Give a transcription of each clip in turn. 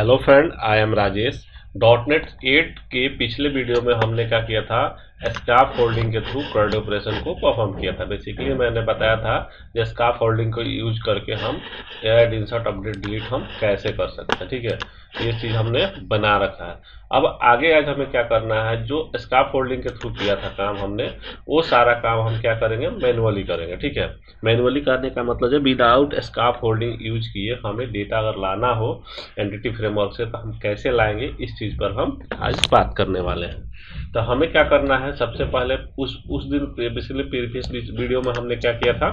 Hello friend, I am Rajesh. .NET 8 के पिछले video में हमने क्या किया था, स्काफ फोल्डिंग के थ्रू कर्ड ऑपरेशन को परफॉर्म किया था। बेसिकली मैंने बताया था कि स्काफ फोल्डिंग को यूज करके हम ऐड, इंसर्ट, अपडेट, डिलीट हम कैसे कर सकते हैं। ठीक है, ये चीज़ हमने बना रखा है। अब आगे आज हमें क्या करना है, जो स्काफ फोल्डिंग के थ्रू किया था काम हमने, वो सारा काम हम क्या करेंगे, मैनुअली करेंगे। ठीक है, मैनुअली करने का मतलब है विदाउट स्काफ फोल्डिंग यूज किए हमें डेटा अगर लाना हो एंटिटी फ्रेमवर्क से तो हम कैसे लाएंगे, इस चीज़ पर हम आज बात करने वाले हैं। तो हमें क्या करना है, सबसे पहले उस दिन बेसिकली प्रीवियस वीडियो में हमने क्या किया था,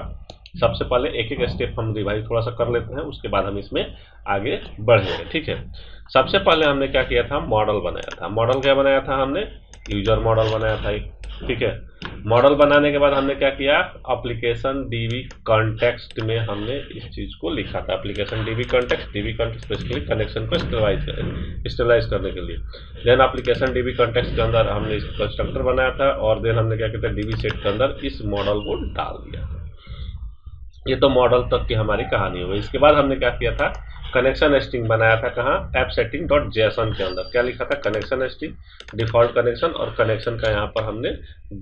सबसे पहले एक एक स्टेप हम रिवाइज थोड़ा सा कर लेते हैं, उसके बाद हम इसमें आगे बढ़ेंगे। ठीक है, सबसे पहले हमने क्या किया था, मॉडल बनाया था। मॉडल क्या बनाया था हमने, यूजर मॉडल बनाया था एक। ठीक है, मॉडल बनाने के बाद हमने क्या किया, एप्लीकेशन डीबी कॉन्टेक्स्ट में हमने इस चीज़ को लिखा था। Application dB context basically connection को स्टेबलाइज करने के लिए। देन एप्लीकेशन डीबी कॉन्टेक्स्ट के अंदर हमने इस कंस्ट्रक्टर बनाया था, और देन हमने क्या किया था, डीबी सेट के अंदर इस मॉडल को डाल दिया। ये तो मॉडल तक की हमारी कहानी हो गई। इसके बाद हमने क्या किया था, कनेक्शन स्ट्रिंग बनाया था। कहाँ, ऐप सेटिंग डॉट जेसन के अंदर क्या लिखा था, कनेक्शन स्ट्रिंग, डिफॉल्ट कनेक्शन, और कनेक्शन का यहाँ पर हमने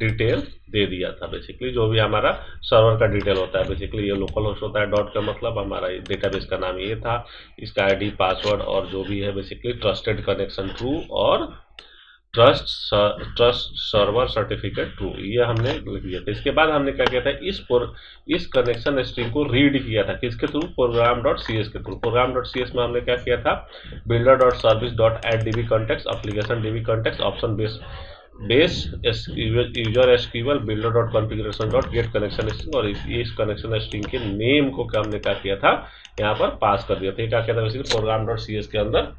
डिटेल दे दिया था। बेसिकली जो भी हमारा सर्वर का डिटेल होता है, बेसिकली ये लोकल होस्ट होता है। डॉट का मतलब हमारा डेटाबेस का नाम ये था, इसका आईडी, पासवर्ड और जो भी है बेसिकली ट्रस्टेड कनेक्शन ट्रू और ट्रस्ट सर्वर सर्टिफिकेट ट्रू, ये हमने लिख दिया था। इसके बाद हमने क्या किया था, इस कनेक्शन स्ट्रिंग को रीड किया था किसके थ्रू, program.cs के थ्रू। program.cs में हमने क्या किया था, builder.service.add db context, application db context, option base user SQL, builder.configuration.get connection string, और इस कनेक्शन स्ट्रिंग के नेम को क्या हमने क्या किया था, यहाँ पर पास कर दिया था। क्या किया था, बेसिकली program.cs के अंदर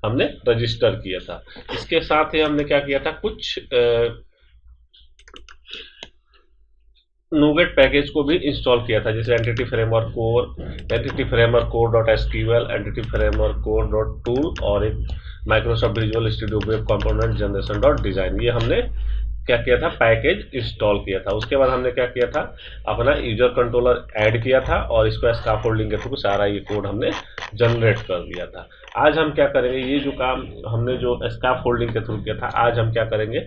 हमने रजिस्टर किया था। इसके साथ ही हमने क्या किया था, कुछ नूगेट पैकेज को भी इंस्टॉल किया था, जैसे entity framework core dot SQL, entity framework core dot tool, और एक Microsoft visual studio web component generation dot design. ये हमने क्या किया था, पैकेज इंस्टॉल किया था। उसके बाद हमने क्या किया था, अपना यूजर कंट्रोलर ऐड किया था, और इसको स्कैफोल्डिंग के थ्रू सारा ये कोड हमने जनरेट कर दिया था। आज हम क्या करेंगे, ये जो काम हमने जो स्कैफोल्डिंग के थ्रू किया था, आज हम क्या करेंगे,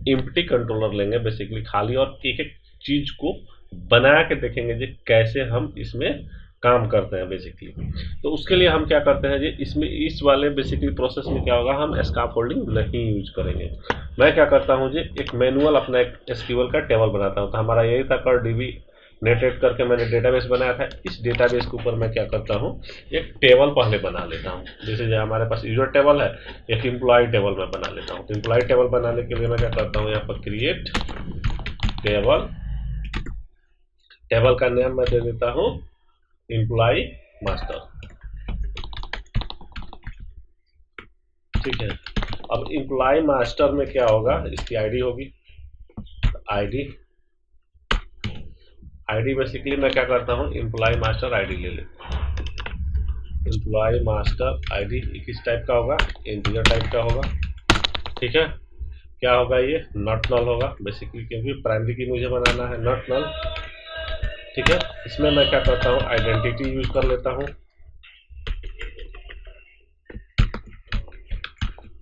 एम्प्टी कंट्रोलर लेंगे बेसिकली खाली, और एक एक चीज को बना के देखेंगे जी कैसे हम इसमें काम करते हैं बेसिकली। तो उसके लिए हम क्या करते हैं जी, इसमें इस वाले बेसिकली प्रोसेस में क्या होगा, हम स्कैफोल्डिंग नहीं यूज करेंगे। मैं क्या करता हूँ जी, एक मैनुअल अपना एक एसक्यूएल का टेबल बनाता हूँ। तो हमारा यही था, कर डीबी नेटेड करके मैंने डेटाबेस बनाया था। इस डेटाबेस के ऊपर मैं क्या करता हूँ, एक टेबल पहले बना लेता हूँ। जैसे जो हमारे पास यूजर टेबल है, एक एम्प्लॉय टेबल मैं बना लेता हूँ। तो एम्प्लॉय टेबल बनाने के लिए मैं क्या करता हूँ, यहाँ पर क्रिएट टेबल, टेबल का नाम मैं दे देता हूँ एम्प्लॉय मास्टर। ठीक है, अब एम्प्लॉय मास्टर में क्या होगा, इसकी आईडी होगी। आईडी बेसिकली मैं क्या करता हूँ, एम्प्लॉय मास्टर आईडी ले लेता हूँ। एम्प्लॉय मास्टर आईडी किस टाइप का होगा, इंटीजर टाइप का होगा। ठीक है, क्या होगा, ये नॉट नल होगा बेसिकली, क्योंकि प्राइमरी की मुझे बनाना है, नॉट नल। ठीक है, इसमें मैं क्या करता हूँ, आइडेंटिटी यूज कर लेता हूँ।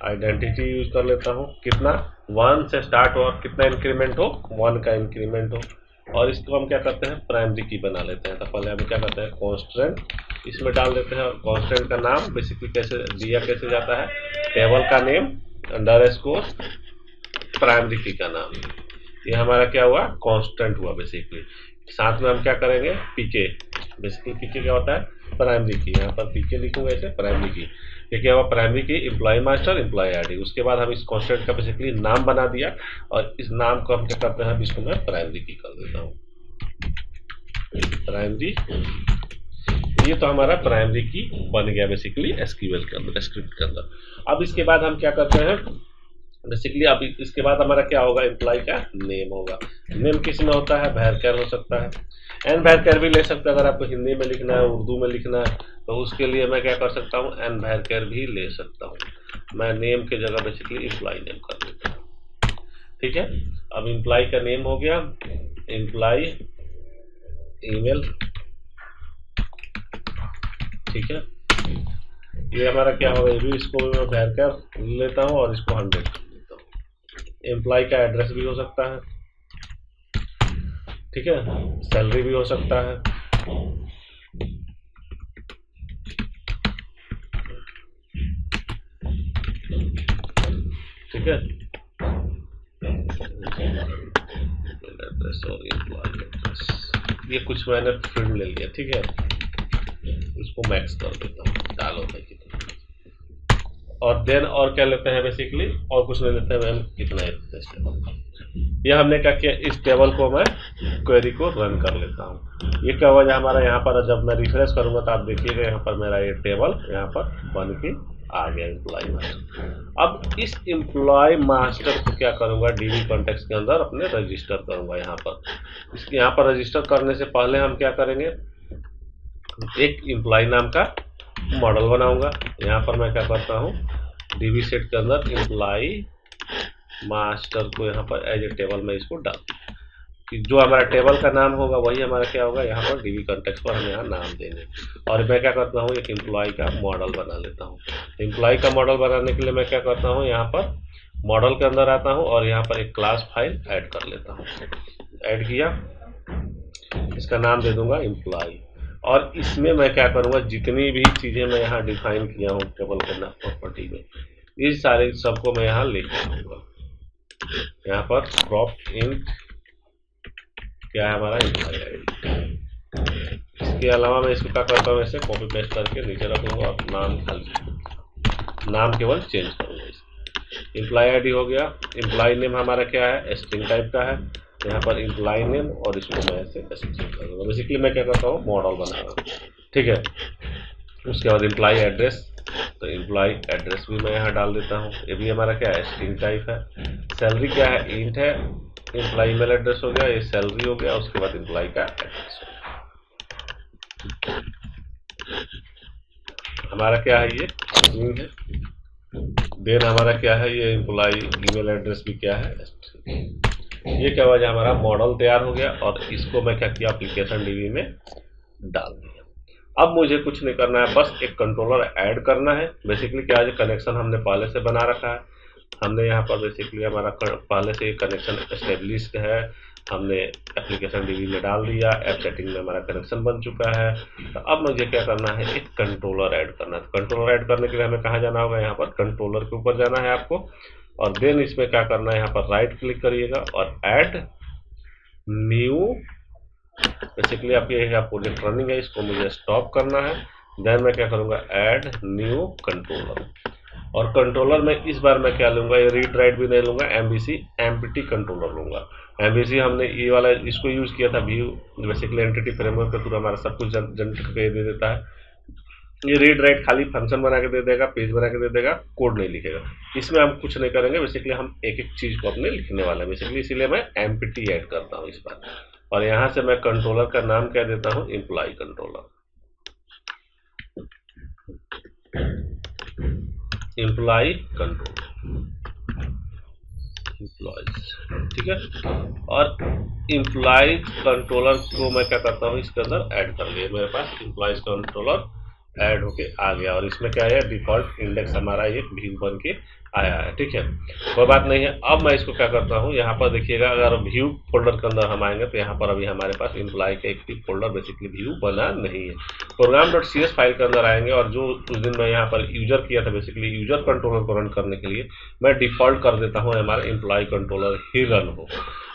आइडेंटिटी यूज कर लेता हूँ, कितना, 1 से स्टार्ट हो, और कितना इंक्रीमेंट हो, 1 का इंक्रीमेंट हो। और इसको हम क्या करते हैं, प्राइमरी की बना लेते हैं। तो पहले हम क्या करते हैं, कॉन्स्टेंट इसमें डाल देते हैं। कॉन्स्टेंट का नाम बेसिकली कैसे दिया, कैसे जाता है, टेबल का नेम अंडरस्कोर प्राइमरी की का नाम। ये हमारा क्या हुआ, कांस्टेंट हुआ बेसिकली। साथ में हम क्या करेंगे, पीके, बेसिकली पीके क्या होता है, प्राइमरी की। यहाँ पर पीके लिखूंगा ऐसे, प्राइमरी की। ये क्या हुआ, प्राइमरी की एम्प्लॉय मास्टर एम्प्लॉय आईडी। उसके बाद हम इस कांस्टेंट का बेसिकली नाम बना दिया, और इस नाम को हम क्या करते हैं, इसको मैं प्राइमरी की कर देता हूँ, प्राइमरी। ये तो हमारा प्राइमरी की बन गया बेसिकली एसक्यूएल के अंदर, स्क्रिप्ट के अंदर। अब इसके बाद हम क्या करते हैं बेसिकली, अब इसके बाद हमारा क्या होगा, एम्प्लॉय का नेम होगा। नेम किस में होता है, वैरचर हो सकता है, एन वैरचर भी ले सकते हैं। अगर आपको हिंदी में लिखना है, उर्दू में लिखना है, तो उसके लिए मैं क्या कर सकता हूँ, एन वैरचर भी ले सकता हूँ। मैं नेम के जगह बेसिकली एम्प्लॉय नेम कर देता हूँ। ठीक है, अब एम्प्लॉय का नेम हो गया, एम्प्लॉय ईमेल। ठीक है, ये हमारा क्या होगा, ये भी इसको मैं बाहर कर लेता हूँ और इसको 100 कर लेता हूँ। एम्प्लॉय का एड्रेस भी हो सकता है, ठीक है, सैलरी भी हो सकता है, ठीक है, एड्रेस और एम्प्लॉय एड्रेस, ये कुछ मैंने फील्ड ले लिया, ठीक है, इसको मैक्स कर देता हूँ, डालो भाई कितना, और देन और क्या लेते हैं बेसिकली, और कुछ नहीं लेते हैं मैम, कितना है इस टेबल का। यह हमने क्या किया, इस टेबल को मैं क्वेरी को रन कर लेता हूँ। ये क्या हुआ, हमारा यहाँ पर जब मैं रिफ्रेश करूंगा तो आप देखिएगा यहाँ पर मेरा ये टेबल यहाँ पर बन के आ गया एम्प्लॉय मास्टर। अब इस एम्प्लॉय मास्टर को क्या करूंगा, डीबी कॉन्टेक्स्ट के अंदर अपने रजिस्टर करूंगा। यहाँ पर इसके यहाँ पर रजिस्टर करने से पहले हम क्या करेंगे, एक एम्प्लॉय नाम का मॉडल बनाऊंगा। यहाँ पर मैं क्या करता हूँ, डीबी सेट के अंदर एम्प्लॉय मास्टर को यहाँ पर एज ए टेबल में इसको डाल कि जो हमारा टेबल का नाम होगा वही हमारा क्या होगा, यहाँ पर डीबी कॉन्टेक्स्ट पर हम यहाँ नाम देंगे। और मैं क्या करता हूँ, एक एम्प्लॉय का मॉडल बना लेता हूँ। एम्प्लॉय का मॉडल बनाने के लिए मैं क्या करता हूँ, यहाँ पर मॉडल के अंदर आता हूँ और यहाँ पर एक क्लास फाइल ऐड कर लेता हूँ। ऐड किया, इसका नाम दे दूंगा एम्प्लॉय। और इसमें मैं क्या करूँगा, जितनी भी चीज़ें मैं यहाँ डिफाइन किया हूँ टेबल के नाम प्रॉपर्टी में, इस सारे सबको मैं यहाँ लेके आऊँगा। यहाँ पर प्रॉप इंट क्या है हमारा, एम्प्लॉय आईडी। इसके अलावा मैं इसको क्या करता हूँ, ऐसे कॉपी पेस्ट करके नीचे रखूँगा और नाम खाली, नाम केवल चेंज करूँगा। इसको एम्प्लॉय आईडी हो गया। एम्प्लॉय नेम हमारा क्या है, स्ट्रिंग टाइप का है। यहाँ पर एम्प्लॉय नेम और इसको मैं ऐसे स्ट्रिंग करूँगा। बेसिकली मैं क्या करता हूँ, मॉडल बना रहा हूँ, ठीक है। उसके बाद एम्प्लॉय एड्रेस, तो एम्प्लॉय एड्रेस भी मैं यहाँ डाल देता हूँ। ये भी हमारा क्या है, स्ट्रिंग टाइप है। सैलरी क्या है, इंट है। एम्प्लॉय ईमेल एड्रेस हो गया, ये सैलरी हो गया। उसके बाद एम्प्लॉय का एड्रेस हमारा क्या है, ये स्ट्रिंग है। देन हमारा क्या है, ये एम्प्लॉय ईमेल एड्रेस भी क्या है, ये क्या हुआ, हमारा मॉडल तैयार हो गया। और इसको मैं क्या किया, एप्लीकेशन डीबी में डाल दिया। अब मुझे कुछ नहीं करना है, बस एक कंट्रोलर ऐड करना है। बेसिकली क्या है, कनेक्शन हमने पहले से बना रखा है। हमने यहाँ पर बेसिकली हमारा पहले से कनेक्शन एस्टेब्लिश्ड है, हमने एप्लीकेशन डीबी में डाल दिया। ऐप सेटिंग में हमारा कनेक्शन बन चुका है। तो अब मुझे क्या करना है, एक कंट्रोलर ऐड करना है। कंट्रोलर ऐड करने के लिए हमें कहाँ जाना होगा, यहाँ पर कंट्रोलर के ऊपर जाना है आपको। और देन इसमें क्या करना है, यहाँ पर राइट क्लिक करिएगा और ऐड न्यू। बेसिकली आपकी यहाँ प्रोजेक्ट रनिंग है, इसको मुझे स्टॉप करना है। देन मैं क्या करूँगा, ऐड न्यू कंट्रोलर। और कंट्रोलर में इस बार मैं क्या लूँगा, ये रीड राइट भी नहीं लूँगा, एमबीसी एम्प्टी कंट्रोलर लूँगा। एमबीसी हमने ये वाला इसको यूज़ किया था, व्यू बेसिकली एंटिटी फ्रेमवर्क के थ्रू हमारा सब कुछ जनरेट करके दे देता है। ये रीड राइट खाली फंक्शन बना के दे देगा, पेज बना के दे देगा, कोड नहीं लिखेगा। इसमें हम कुछ नहीं करेंगे, बेसिकली हम एक एक चीज़ को अपने लिखने वाले हैं। बेसिकली इसीलिए मैं एम्प्टी ऐड करता हूँ इस बार। और यहाँ से मैं कंट्रोलर का नाम क्या देता हूँ, employee controller, employee controller, employees, ठीक है। और एम्प्लॉय कंट्रोलर को मैं क्या करता हूँ, इसके अंदर ऐड कर लिया। मेरे पास एम्प्लॉयज कंट्रोलर ऐड होके आ गया। और इसमें क्या है, डिफॉल्ट इंडेक्स हमारा एक व्यू बन के आया है, ठीक है, कोई बात नहीं है। अब मैं इसको क्या करता हूँ, यहाँ पर देखिएगा, अगर व्यू फोल्डर के अंदर हम आएंगे तो यहाँ पर अभी हमारे पास एम्प्लॉय का एक भी फोल्डर बेसिकली व्यू बना नहीं है। प्रोग्राम.cs फाइल के अंदर आएंगे और जो उस दिन मैं यहाँ पर यूजर किया था, बेसिकली यूजर कंट्रोलर को रन करने के लिए मैं डिफॉल्ट कर देता हूँ हमारा एम्प्लॉय कंट्रोलर ही रन हो।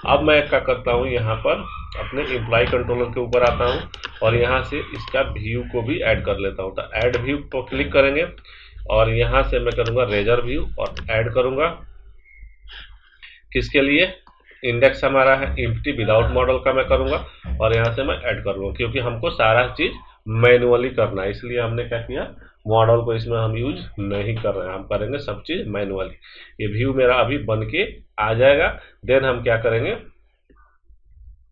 अब मैं क्या करता हूँ, यहाँ पर अपने एम्प्लॉय कंट्रोलर के ऊपर आता हूँ और यहाँ से इसका व्यू को भी ऐड कर लेता हूँ। तो ऐड व्यू को क्लिक करेंगे और यहाँ से मैं करूँगा रेजर व्यू और ऐड करूँगा। किसके लिए, इंडेक्स हमारा है एम्प्टी विदाउट मॉडल का मैं करूँगा और यहाँ से मैं ऐड करूँगा, क्योंकि हमको सारा चीज़ मैनुअली करना है। इसलिए हमने क्या किया, मॉडल को इसमें हम यूज नहीं कर रहे हैं, हम करेंगे सब चीज़ मैनुअली। ये व्यू मेरा अभी बन के आ जाएगा। देन हम क्या करेंगे,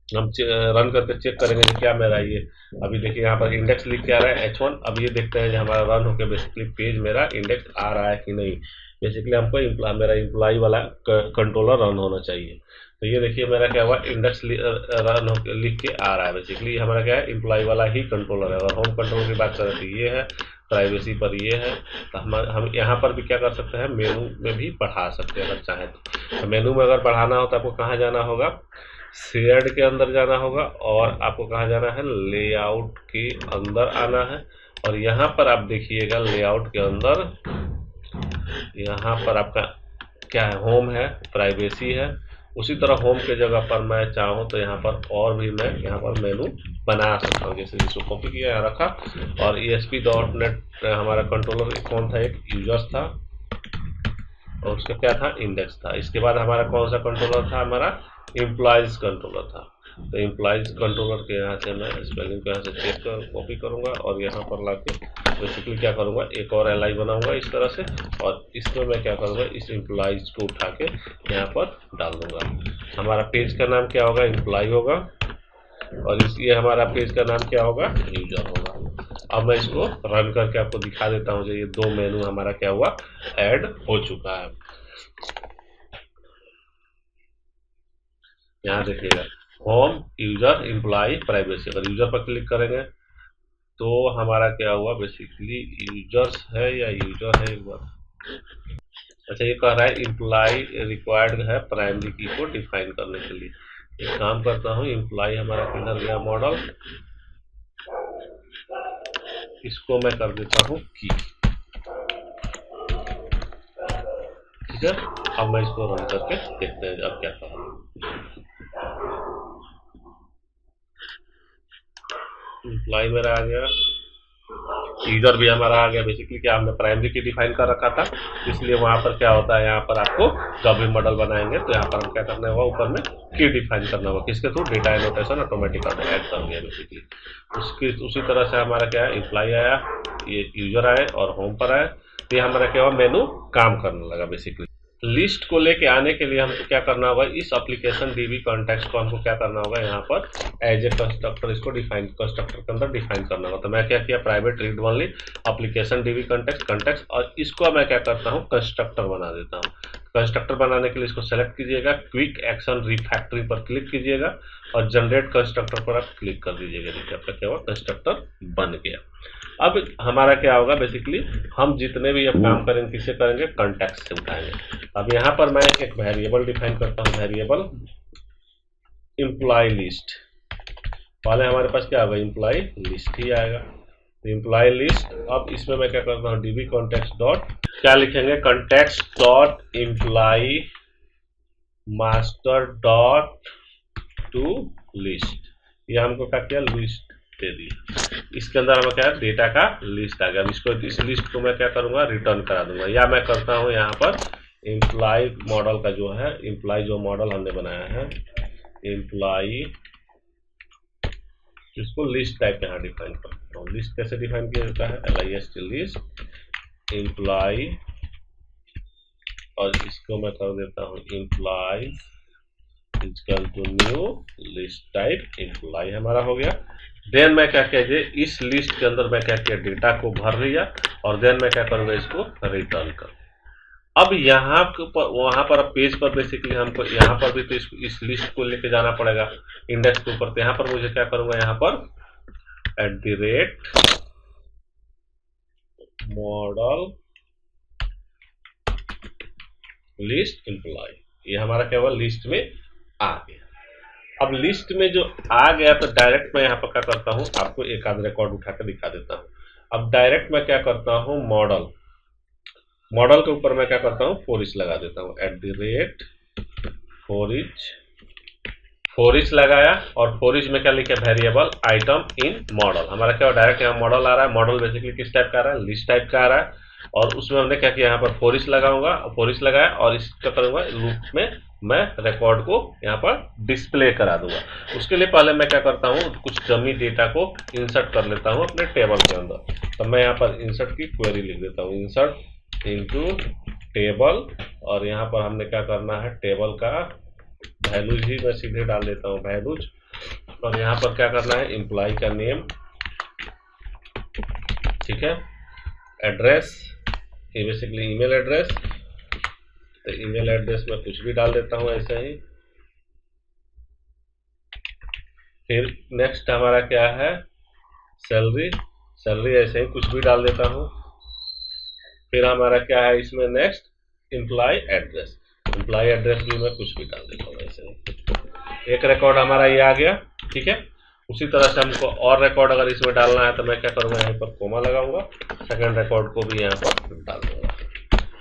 हम रन करके चेक करेंगे कि क्या मेरा ये अभी देखिए यहाँ पर इंडेक्स लिख के आ रहा है H1। अब ये देखते हैं कि हमारा रन होकर बेसिकली पेज मेरा इंडेक्स आ रहा है कि नहीं। बेसिकली हमको मेरा एम्प्लॉय वाला कंट्रोलर रन होना चाहिए। तो ये देखिए मेरा क्या हुआ, इंडेक्स रन होकर लिख के आ रहा है। बेसिकली हमारा क्या है, एम्प्लॉय वाला ही कंट्रोलर है। और होम कंट्रोलर की बात करें तो ये है, प्राइवेसी पर ये है। तो हम यहाँ पर भी क्या कर सकते हैं, मेनू में भी बढ़ा सकते हैं अगर चाहें तो मेनू में अगर बढ़ाना हो तो आपको कहाँ जाना होगा, शेयर्ड के अंदर जाना होगा, और आपको कहाँ जाना है, लेआउट के अंदर आना है। और यहाँ पर आप देखिएगा लेआउट के अंदर यहाँ पर आपका क्या है, होम है, प्राइवेसी है। उसी तरह होम के जगह पर मैं चाहूँ तो यहाँ पर और भी मैं यहाँ पर मेनू बना सकता हूँ। जैसे इसको कॉपी किया, यहाँ रखा, और ASP.NET हमारा कंट्रोलर कौन था, एक यूजर्स था और उसका क्या था, इंडेक्स था। इसके बाद हमारा कौन सा कंट्रोलर था, हमारा एम्प्लॉयज कंट्रोलर था। तो एम्प्लॉयज कंट्रोलर के यहाँ से मैं स्पेलिंग को यहाँ से चेक कर कॉपी करूँगा और यहाँ पर ला के बेसिकली क्या करूँगा, एक और LI बनाऊँगा इस तरह से, और इसमें मैं क्या करूँगा, इस एम्प्लॉयज को उठा के यहाँ पर डाल दूँगा। हमारा पेज का नाम क्या होगा, एम्प्लॉय होगा, और ये हमारा पेज का नाम क्या होगा, यूजर होगा। अब मैं इसको रन करके आपको दिखा देता हूँ। जो ये दो मेनू हमारा क्या हुआ, ऐड हो चुका है। यहाँ देखिएगा, होम, यूजर, एम्प्लॉय, प्राइवेसी। अगर यूजर पर क्लिक करेंगे तो हमारा क्या हुआ, बेसिकली यूजर्स है या यूजर है, एक बार अच्छा ये कह रहा है एम्प्लॉय रिक्वायर्ड है प्राइमरी की को डिफाइन करने के लिए। एक काम करता हूँ, एम्प्लॉय हमारा किधर गया, मॉडल, इसको मैं कर देता हूँ की, ठीक है। अब मैं इसको रन करके देखते हैं अब क्या कर रहा है। एम्प्लॉय मेरा आ गया, यूजर भी हमारा आ गया। बेसिकली क्या हमने प्राइमरी की डिफाइन कर रखा था, इसलिए वहां पर क्या होता है, यहाँ पर आपको जब भी मॉडल बनाएंगे तो यहाँ पर हम क्या करना होगा, ऊपर में की डिफाइन करना होगा, किसके through, data annotation automatic add कर दिया बेसिकली। उसी तरह से हमारा क्या है, एम्प्लॉय आया, ये यूजर आए और होम पर आए, तो ये हमारा क्या हुआ, मेनू काम करने लगा बेसिकली। लिस्ट को लेके आने के लिए हमको क्या करना होगा, इस एप्लीकेशन DB कॉन्टेक्स्ट को हमको क्या करना होगा, यहाँ पर एज ए कंस्ट्रक्टर इसको डिफाइन, कंस्ट्रक्टर के अंदर डिफाइन करना होगा। तो मैं क्या किया, private read only application DB context, और इसको मैं क्या करता हूँ, कंस्ट्रक्टर बना देता हूँ। कंस्ट्रक्टर बनाने के लिए इसको सेलेक्ट कीजिएगा, क्विक एक्शन रिफैक्टरी पर क्लिक कीजिएगा और जनरेट कंस्ट्रक्टर पर आप क्लिक कर दीजिएगा। देखिए आपका क्या हुआ, कंस्ट्रक्टर बन गया। अब हमारा क्या होगा, बेसिकली हम जितने भी अब काम करेंगे किससे करेंगे, कॉन्टेक्स्ट से उठाएंगे। अब यहाँ पर मैं एक वेरिएबल डिफाइन करता हूँ, वेरिएबल एम्प्लॉय लिस्ट। पहले हमारे पास क्या होगा, एम्प्लॉय लिस्ट ही आएगा, तो एम्प्लॉय लिस्ट। अब इसमें मैं क्या करता हूँ, DB कॉन्टेक्स्ट डॉट क्या लिखेंगे, context dot employee master dot to list. ये हमको क्या किया, लिस्ट दे दी। इसके अंदर हमें क्या है, डेटा का लिस्ट आ गया। अब इसको, इस लिस्ट को मैं क्या करूंगा, रिटर्न करा दूंगा, या मैं करता हूं यहाँ पर एम्प्लॉय मॉडल का जो है, एम्प्लॉय जो मॉडल हमने बनाया है, एम्प्लॉय, इसको लिस्ट टाइप यहाँ डिफाइन करता हूँ। लिस्ट कैसे डिफाइन किया जाता है, LIST लिस्ट एम्प्लॉय, और इसको मैं कर देता हूँ employee equal to new list type employee, हमारा हो गया। देन मैं क्या किया, इस लिस्ट के अंदर मैं क्या किया, डेटा को भर लिया, और देन मैं क्या करूँगा, इसको रिटर्न कर। अब यहाँ पर, वहाँ पर पेज पर बेसिकली हमको यहाँ पर भी तो इस लिस्ट को लेके जाना पड़ेगा इंडेक्स के ऊपर। तो यहाँ पर मुझे क्या करूँगा, यहाँ पर @model लिस्ट एम्प्लॉय, ये हमारा क्या हुआ, लिस्ट में आ गया। अब लिस्ट में जो आ गया तो डायरेक्ट मैं यहाँ पर क्या करता हूँ, आपको एक आध रिकॉर्ड उठा के दिखा देता हूँ। अब डायरेक्ट मैं क्या करता हूँ, मॉडल के ऊपर मैं क्या करता हूँ, फॉर लगा देता हूँ, @for लगाया, और फॉर में क्या लिखा, वेरिएबल आइटम इन मॉडल। हमारा क्या डायरेक्ट यहाँ मॉडल आ रहा है। मॉडल बेसिकली किस टाइप का आ रहा है, लिस्ट टाइप का आ रहा है, और उसमें हमने क्या किया, यहाँ पर फॉर लगाऊंगा, फॉर लगाया, और इसका करूंगा लूप में मैं रिकॉर्ड को यहाँ पर डिस्प्ले करा दूंगा। उसके लिए पहले मैं क्या करता हूँ, कुछ डमी डेटा को इंसर्ट कर लेता हूँ अपने टेबल के अंदर। तो मैं यहाँ पर इंसर्ट की क्वेरी लिख देता हूँ, इंसर्ट इनटू टेबल, और यहाँ पर हमने क्या करना है, टेबल का वैल्यूज ही मैं सीधे डाल देता हूँ, वैल्यूज, और यहाँ पर क्या करना है, एम्प्लॉय का नेम, ठीक है, एड्रेस, ये बेसिकली ईमेल एड्रेस, तो ईमेल एड्रेस में कुछ भी डाल देता हूँ ऐसे ही। फिर नेक्स्ट हमारा क्या है, सैलरी सैलरी ऐसे ही कुछ भी डाल देता हूँ। फिर हमारा क्या है इसमें next, employee address. Employee address भी मैं कुछ भी डाल देता हूँ ऐसे ही। एक रिकॉर्ड हमारा ये आ गया, ठीक है। उसी तरह से हमको और रिकॉर्ड अगर इसमें डालना है तो मैं क्या करूँगा, यहाँ पर कोमा लगाऊंगा, सेकंड रिकॉर्ड को भी यहाँ पर डाल दूंगा।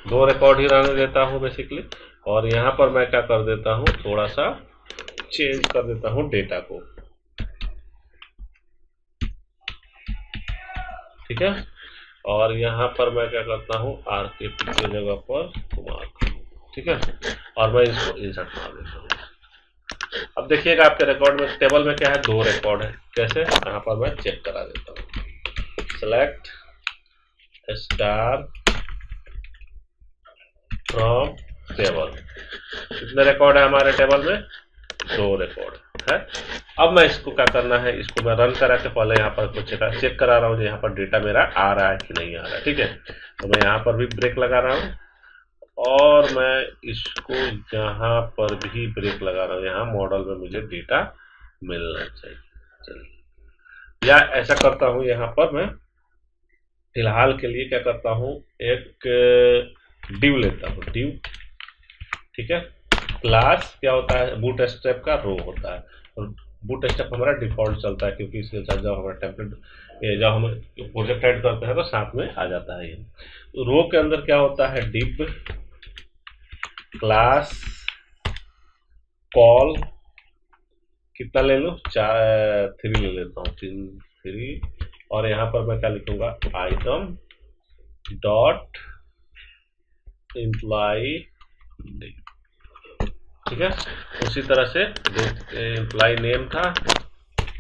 2 रिकॉर्ड ही रहने देता हूँ बेसिकली। और यहाँ पर मैं क्या कर देता हूँ, थोड़ा सा चेंज कर देता हूँ डेटा को, ठीक है। और यहाँ पर मैं क्या करता हूँ, आर के पी की जगह पर कुमार, ठीक है। और मैं इसको इंसर्ट मार देता हूँ। अब देखिएगा आपके रिकॉर्ड में, टेबल में क्या है, 2 रिकॉर्ड है। कैसे, यहाँ पर मैं चेक करा देता हूँ, सेलेक्ट स्टार फ्रॉम टेबल। कितने रिकॉर्ड है हमारे टेबल में, 2 रिकॉर्ड है। अब मैं इसको क्या करना है, इसको मैं रन करा के पहले यहाँ पर कुछ चेक करा रहा हूँ यहाँ पर डेटा मेरा आ रहा है कि नहीं आ रहा है, ठीक है। तो मैं यहाँ पर भी ब्रेक लगा रहा हूँ और मैं इसको यहाँ पर भी ब्रेक लगा रहा हूँ। यहाँ मॉडल में मुझे डेटा मिलना चाहिए। चलिए, या ऐसा करता हूँ, यहाँ पर मैं फिलहाल के लिए क्या करता हूँ, एक डिव लेता हूँ, डिव, ठीक है। क्लास क्या होता है, बूटस्ट्रैप का रो होता है। और बूटस्ट्रैप हमारा डिफॉल्ट चलता है क्योंकि इसके साथ जब हमारा टेम्पलेट, जब हम प्रोजेक्ट ऐड करते हैं तो साथ में आ जाता है ये। तो रो के अंदर क्या होता है, डिव क्लास कॉल, कितना ले लो, 3 ले लेता हूँ, 3। और यहाँ पर मैं क्या लिखूंगा, आइटम डॉट एम्प्लॉय, ठीक है। उसी तरह से एम्प्लॉय नेम था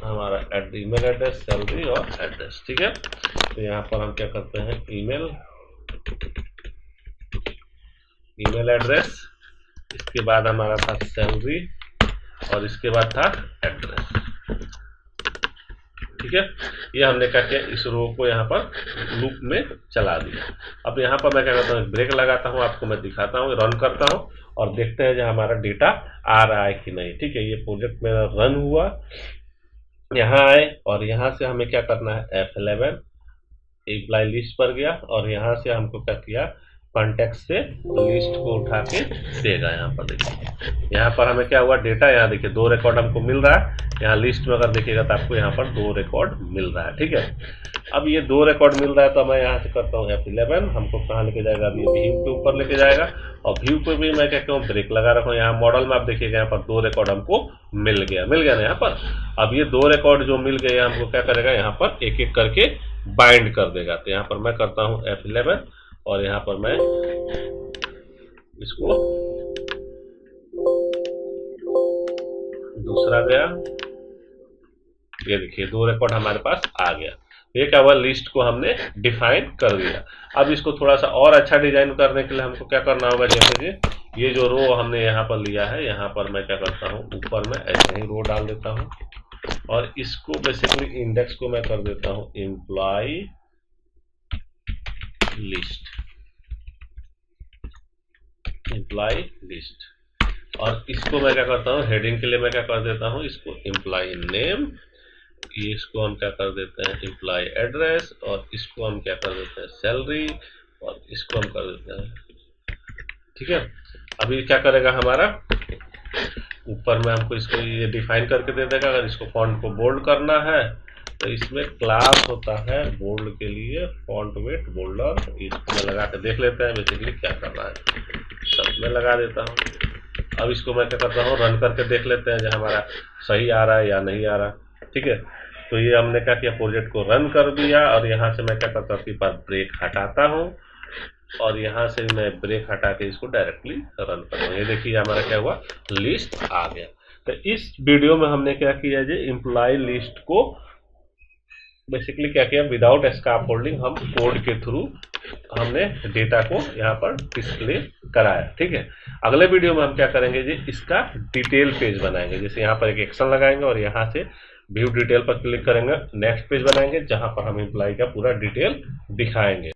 हमारा, ईमेल एड्रेस, सैलरी और एड्रेस, ठीक है। तो यहाँ पर हम क्या करते हैं, ईमेल एड्रेस, इसके बाद हमारा था सैलरी और इसके बाद था एड्रेस, ठीक है। ये हमने क्या किया, इस रो को यहाँ पर लूप में चला दिया। अब यहाँ पर मैं क्या करता हूँ, ब्रेक लगाता हूँ, आपको मैं दिखाता हूँ, रन करता हूँ और देखते हैं जो हमारा डेटा आ रहा है कि नहीं, ठीक है। ये प्रोजेक्ट मेरा रन हुआ, यहाँ आए और यहाँ से हमें क्या करना है, F11 एम्प्लॉय लिस्ट पर गया और यहाँ से हमको क्या किया, कॉन्टेक्ट से लिस्ट को उठा के देगा। यहाँ पर देखिए, यहाँ पर हमें क्या हुआ, डेटा यहाँ देखिए 2 रिकॉर्ड हमको मिल रहा है। यहाँ लिस्ट में अगर देखिएगा तो आपको यहाँ पर 2 रिकॉर्ड मिल रहा है, ठीक है। अब ये 2 रिकॉर्ड मिल रहा है तो मैं यहाँ से करता हूँ F11, हमको कहाँ लेके जाएगा, अभी व्यू के ऊपर लेके जाएगा। और व्यू पे भी मैं क्या कहूँ, ब्रेक लगा रखा हूँ। यहाँ मॉडल में आप देखिएगा यहाँ पर 2 रिकॉर्ड हमको मिल गया ना यहाँ पर। अब ये 2 रिकॉर्ड जो मिल गए हमको क्या करेगा, यहाँ पर एक एक करके बाइंड कर देगा। तो यहाँ पर मैं करता हूँ F11 और यहाँ पर मैं इसको, दूसरा गया, ये देखिए 2 रिकॉर्ड हमारे पास आ गया। ये क्या हुआ, लिस्ट को हमने डिफाइन कर दिया। अब इसको थोड़ा सा और अच्छा डिजाइन करने के लिए हमको क्या करना होगा, जैसे कि ये जो रो हमने यहाँ पर लिया है, यहाँ पर मैं क्या करता हूँ, ऊपर में ऐसे ही रो डाल देता हूँ और इसको बेसिकली इंडेक्स को मैं कर देता हूँ एम्प्लॉय लिस्ट, एम्प्लॉय लिस्ट। और इसको मैं क्या करता हूँ, हेडिंग के लिए मैं क्या कर देता हूँ, इसको एम्प्लॉय नेम, इसको हम क्या कर देते हैं एम्प्लॉय एड्रेस, और इसको हम क्या कर देते हैं सैलरी, और इसको हम कर देते हैं, ठीक है। अभी क्या करेगा हमारा, ऊपर में हमको इसको ये डिफाइन करके दे देगा। अगर इसको फॉन्ट को बोल्ड करना है तो इसमें क्लास होता है बोल्ड के लिए, फॉन्ट वेट बोल्डर, इसको मैं लगा के देख लेते हैं बेसिकली क्या कर रहा है। सब में लगा देता हूँ। अब इसको मैं क्या करता हूँ, रन करके देख लेते हैं जो हमारा सही आ रहा है या नहीं आ रहा, ठीक है। तो ये हमने क्या किया, प्रोजेक्ट को रन कर दिया और यहाँ से मैं क्या करता हूँ, बार ब्रेक हटाता हूँ और यहाँ से मैं ब्रेक हटा के इसको डायरेक्टली रन करता हूँ। ये देखिए हमारा क्या हुआ, लिस्ट आ गया। तो इस वीडियो में हमने क्या किया, जो एम्प्लॉय लिस्ट को बेसिकली क्या किया, विदाउट स्कैफोल्डिंग हम कोड के थ्रू हमने डेटा को यहाँ पर डिस्प्ले कराया, ठीक है। अगले वीडियो में हम क्या करेंगे जी, इसका डिटेल पेज बनाएंगे। जैसे यहाँ पर एक एक्शन लगाएंगे और यहाँ से व्यू डिटेल पर क्लिक करेंगे, नेक्स्ट पेज बनाएंगे जहाँ पर हम एम्प्लॉय का पूरा डिटेल दिखाएंगे।